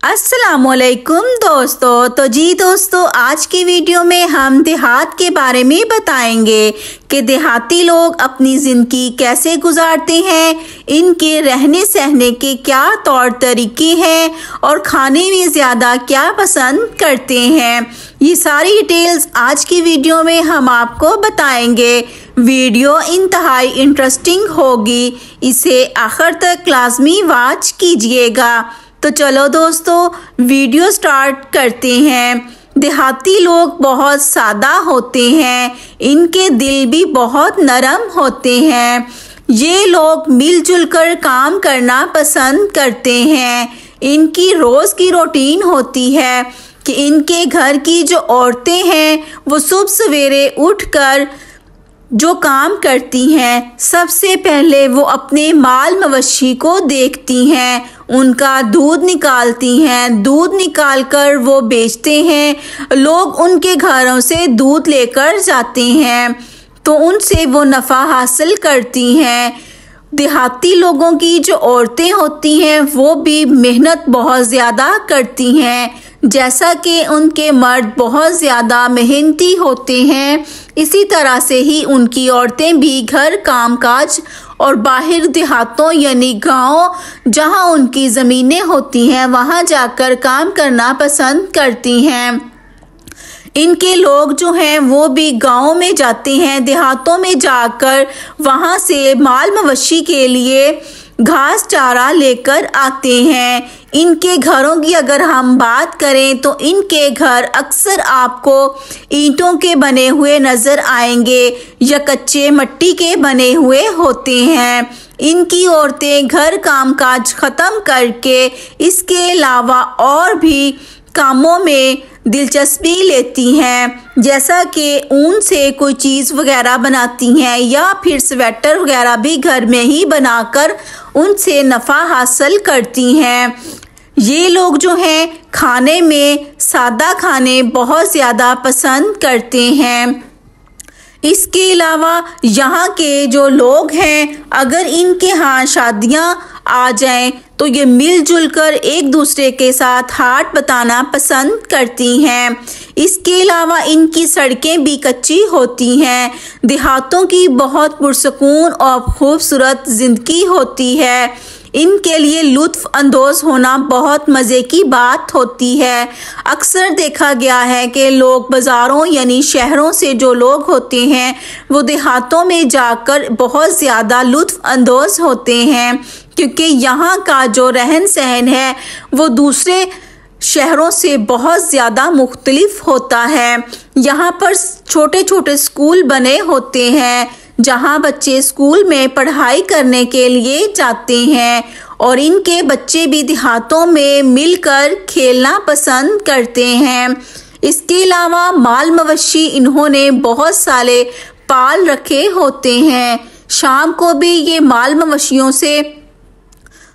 अस्सलामुअलैकुम दोस्तों। तो जी दोस्तों, आज की वीडियो में हम देहात के बारे में बताएंगे कि देहाती लोग अपनी ज़िंदगी कैसे गुजारते हैं, इनके रहने सहने के क्या तौर तरीके हैं और खाने में ज़्यादा क्या पसंद करते हैं। ये सारी डिटेल्स आज की वीडियो में हम आपको बताएंगे। वीडियो इंतहाई इंटरेस्टिंग होगी, इसे आखिर तक लाजमी वॉच कीजिएगा। तो चलो दोस्तों, वीडियो स्टार्ट करते हैं। देहाती लोग बहुत सादा होते हैं, इनके दिल भी बहुत नरम होते हैं। ये लोग मिलजुल कर काम करना पसंद करते हैं। इनकी रोज़ की रूटीन होती है कि इनके घर की जो औरतें हैं वो सुबह सवेरे उठकर जो काम करती हैं, सबसे पहले वो अपने माल मवेशी को देखती हैं, उनका दूध निकालती हैं। दूध निकालकर वो बेचते हैं। लोग उनके घरों से दूध लेकर जाते हैं तो उनसे वो नफ़ा हासिल करती हैं। देहाती लोगों की जो औरतें होती हैं वो भी मेहनत बहुत ज़्यादा करती हैं, जैसा कि उनके मर्द बहुत ज़्यादा मेहनती होते हैं। इसी तरह से ही उनकी औरतें भी घर कामकाज और बाहर देहातों यानी गाँव जहाँ उनकी ज़मीनें होती हैं वहाँ जाकर काम करना पसंद करती हैं। इनके लोग जो हैं वो भी गाँव में जाते हैं, देहातों में जाकर वहाँ से माल मवेशी के लिए घास चारा लेकर आते हैं। इनके घरों की अगर हम बात करें तो इनके घर अक्सर आपको ईंटों के बने हुए नज़र आएंगे या कच्चे मिट्टी के बने हुए होते हैं। इनकी औरतें घर कामकाज ख़त्म करके इसके अलावा और भी कामों में दिलचस्पी लेती हैं, जैसा कि ऊन से कोई चीज़ वगैरह बनाती हैं या फिर स्वेटर वगैरह भी घर में ही बनाकर उनसे नफ़ा हासिल करती हैं। ये लोग जो हैं खाने में सादा खाने बहुत ज़्यादा पसंद करते हैं। इसके अलावा यहाँ के जो लोग हैं, अगर इनके यहाँ शादियाँ आ जाएं तो ये मिलजुल कर एक दूसरे के साथ हाथ बटाना पसंद करती हैं। इसके अलावा इनकी सड़कें भी कच्ची होती हैं। देहातों की बहुत पुरसकून और खूबसूरत ज़िंदगी होती है। इनके लिए लुत्फ़ अंदोज़ होना बहुत मज़े की बात होती है। अक्सर देखा गया है कि लोग बाज़ारों यानी शहरों से जो लोग होते हैं वो देहातों में जाकर बहुत ज़्यादा लुत्फ़ अंदोज़ होते हैं, क्योंकि यहाँ का जो रहन सहन है वो दूसरे शहरों से बहुत ज़्यादा मुख्तलिफ होता है। यहाँ पर छोटे छोटे स्कूल बने होते हैं जहाँ बच्चे स्कूल में पढ़ाई करने के लिए जाते हैं और इनके बच्चे भी देहातों में मिलकर खेलना पसंद करते हैं। इसके अलावा माल मवेशी इन्होंने बहुत सारे पाल रखे होते हैं। शाम को भी ये माल मवेशियों से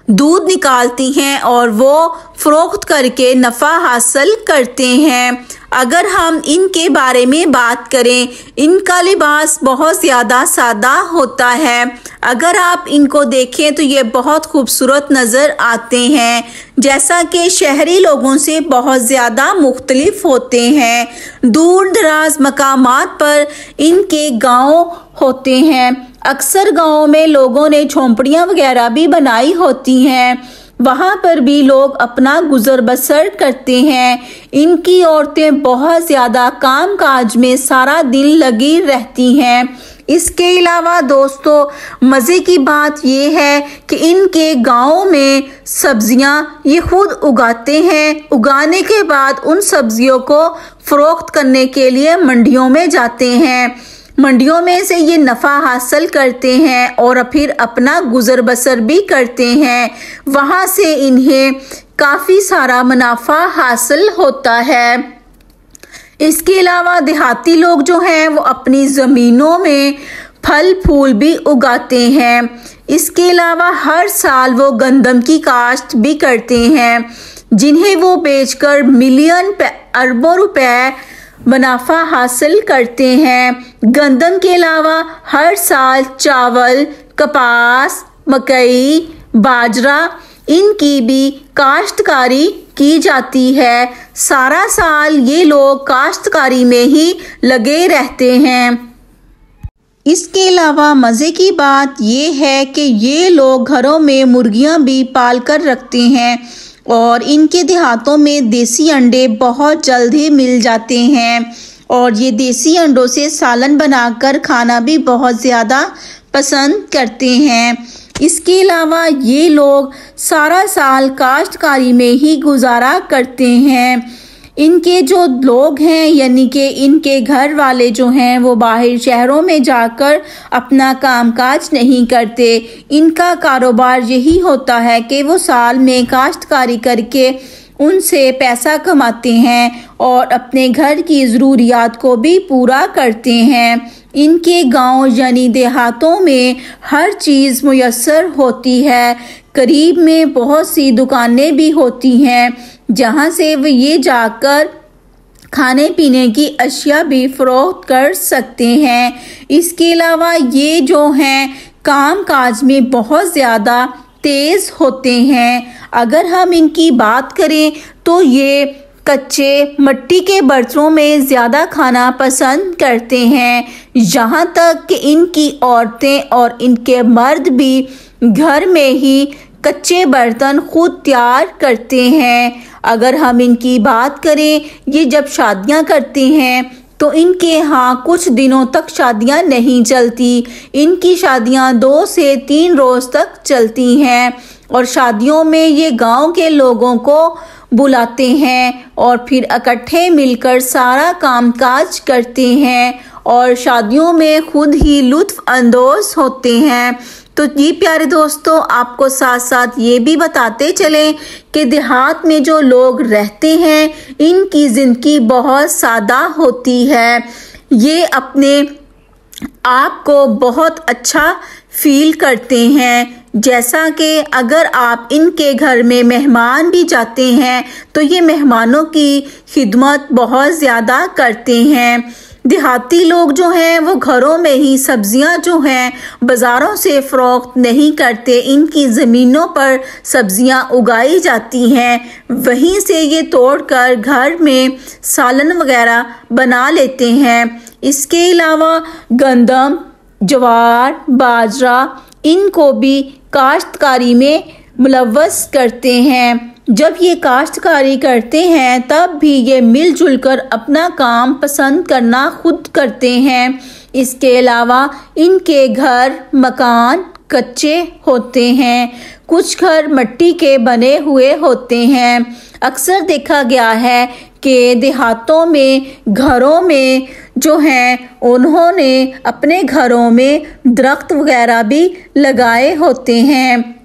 दूध निकालती हैं और वो फ़रोख्त करके नफ़ा हासिल करते हैं। अगर हम इनके बारे में बात करें, इनका लिबास बहुत ज़्यादा सादा होता है। अगर आप इनको देखें तो ये बहुत खूबसूरत नज़र आते हैं, जैसा कि शहरी लोगों से बहुत ज़्यादा मुख्तलिफ होते हैं। दूर दराज मकामात पर इनके गांव होते हैं। अक्सर गाँव में लोगों ने झोंपड़ियाँ वगैरह भी बनाई होती हैं, वहाँ पर भी लोग अपना गुजर बसर करते हैं। इनकी औरतें बहुत ज़्यादा काम काज में सारा दिन लगी रहती हैं। इसके अलावा दोस्तों, मज़े की बात यह है कि इनके गाँव में सब्ज़ियाँ ये खुद उगाते हैं। उगाने के बाद उन सब्ज़ियों को फ़रोख्त करने के लिए मंडियों में जाते हैं। मंडियों में से ये नफ़ा हासिल करते हैं और फिर अपना गुजर बसर भी करते हैं। वहाँ से इन्हें काफ़ी सारा मुनाफा हासिल होता है। इसके अलावा देहाती लोग जो हैं वो अपनी ज़मीनों में फल फूल भी उगाते हैं। इसके अलावा हर साल वो गंदम की काश्त भी करते हैं, जिन्हें वो बेचकर मिलियन अरबों रुपए मुनाफा हासिल करते हैं। गंदम के अलावा हर साल चावल, कपास, मकई, बाजरा इनकी भी काश्तकारी की जाती है। सारा साल ये लोग काश्तकारी में ही लगे रहते हैं। इसके अलावा मज़े की बात ये है कि ये लोग घरों में मुर्गियां भी पाल कर रखते हैं और इनके देहातों में देसी अंडे बहुत जल्द ही मिल जाते हैं और ये देसी अंडों से सालन बनाकर खाना भी बहुत ज़्यादा पसंद करते हैं। इसके अलावा ये लोग सारा साल काश्तकारी में ही गुजारा करते हैं। इनके जो लोग हैं यानी कि इनके घर वाले जो हैं वो बाहर शहरों में जाकर अपना कामकाज नहीं करते। इनका कारोबार यही होता है कि वो साल में काश्तकारी करके उनसे पैसा कमाते हैं और अपने घर की ज़रूरियात को भी पूरा करते हैं। इनके गांव यानी देहातों में हर चीज़ मुयस्सर होती है। करीब में बहुत सी दुकानें भी होती हैं जहां से वे ये जाकर खाने पीने की अशिया भी फरोख्त कर सकते हैं। इसके अलावा ये जो हैं काम काज में बहुत ज़्यादा तेज़ होते हैं। अगर हम इनकी बात करें तो ये कच्चे मिट्टी के बर्तनों में ज़्यादा खाना पसंद करते हैं। यहाँ तक कि इनकी औरतें और इनके मर्द भी घर में ही कच्चे बर्तन खुद तैयार करते हैं। अगर हम इनकी बात करें, ये जब शादियां करते हैं तो इनके यहाँ कुछ दिनों तक शादियां नहीं चलती। इनकी शादियां 2 से 3 रोज़ तक चलती हैं और शादियों में ये गांव के लोगों को बुलाते हैं और फिर इकट्ठे मिलकर सारा कामकाज करते हैं और शादियों में खुद ही लुत्फ़ अंदोज़ होते हैं। तो जी प्यारे दोस्तों, आपको साथ साथ ये भी बताते चलें कि देहात में जो लोग रहते हैं इनकी ज़िंदगी बहुत सादा होती है। ये अपने आप को बहुत अच्छा फील करते हैं। जैसा कि अगर आप इनके घर में मेहमान भी जाते हैं तो ये मेहमानों की खिदमत बहुत ज़्यादा करते हैं। देहाती लोग जो हैं वो घरों में ही सब्जियां जो हैं बाज़ारों से फ़रोख्त नहीं करते। इनकी ज़मीनों पर सब्जियां उगाई जाती हैं, वहीं से ये तोड़कर घर में सालन वगैरह बना लेते हैं। इसके अलावा गंदम, ज्वार, बाजरा इनको भी काश्तकारी में मुलव्वस करते हैं। जब ये काश्तकारी करते हैं तब भी ये मिलजुल कर अपना काम पसंद करना खुद करते हैं। इसके अलावा इनके घर मकान कच्चे होते हैं, कुछ घर मिट्टी के बने हुए होते हैं। अक्सर देखा गया है कि देहातों में घरों में जो हैं उन्होंने अपने घरों में दरख्त वगैरह भी लगाए होते हैं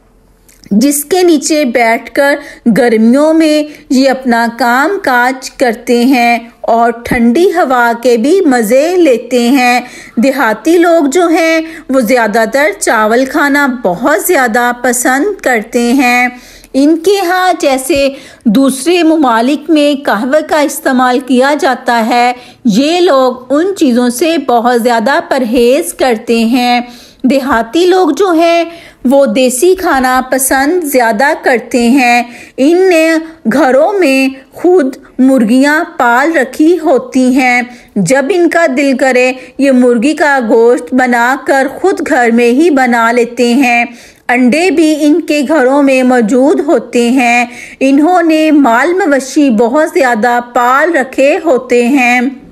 जिसके नीचे बैठकर गर्मियों में ये अपना काम काज करते हैं और ठंडी हवा के भी मज़े लेते हैं। देहाती लोग जो हैं वो ज़्यादातर चावल खाना बहुत ज़्यादा पसंद करते हैं। इनके यहाँ जैसे दूसरे ममालिक में कहवे का इस्तेमाल किया जाता है, ये लोग उन चीज़ों से बहुत ज़्यादा परहेज़ करते हैं। देहाती लोग जो हैं वो देसी खाना पसंद ज़्यादा करते हैं। इनने घरों में खुद मुर्गियां पाल रखी होती हैं। जब इनका दिल करे ये मुर्गी का गोश्त बनाकर खुद घर में ही बना लेते हैं। अंडे भी इनके घरों में मौजूद होते हैं। इन्होंने माल मवेशी बहुत ज़्यादा पाल रखे होते हैं।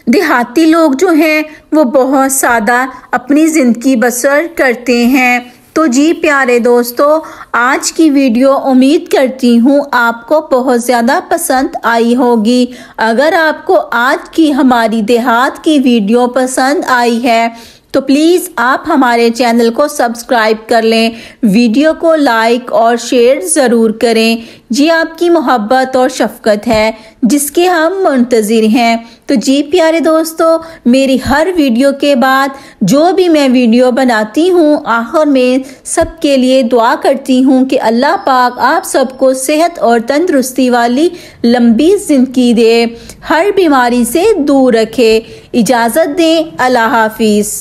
देहाती लोग जो हैं वो बहुत सादा अपनी ज़िंदगी बसर करते हैं। तो जी प्यारे दोस्तों, आज की वीडियो उम्मीद करती हूँ आपको बहुत ज़्यादा पसंद आई होगी। अगर आपको आज की हमारी देहात की वीडियो पसंद आई है तो प्लीज़ आप हमारे चैनल को सब्सक्राइब कर लें, वीडियो को लाइक और शेयर ज़रूर करें। ये आपकी मोहब्बत और शफ़क़त है जिसके हम मुंतज़िर हैं। तो जी प्यारे दोस्तों, मेरी हर वीडियो के बाद जो भी मैं वीडियो बनाती हूँ आखिर में सबके लिए दुआ करती हूँ कि अल्लाह पाक आप सबको सेहत और तंदुरुस्ती वाली लंबी ज़िंदगी दे, हर बीमारी से दूर रखे। इजाज़त दें, अल्लाह हाफिज़।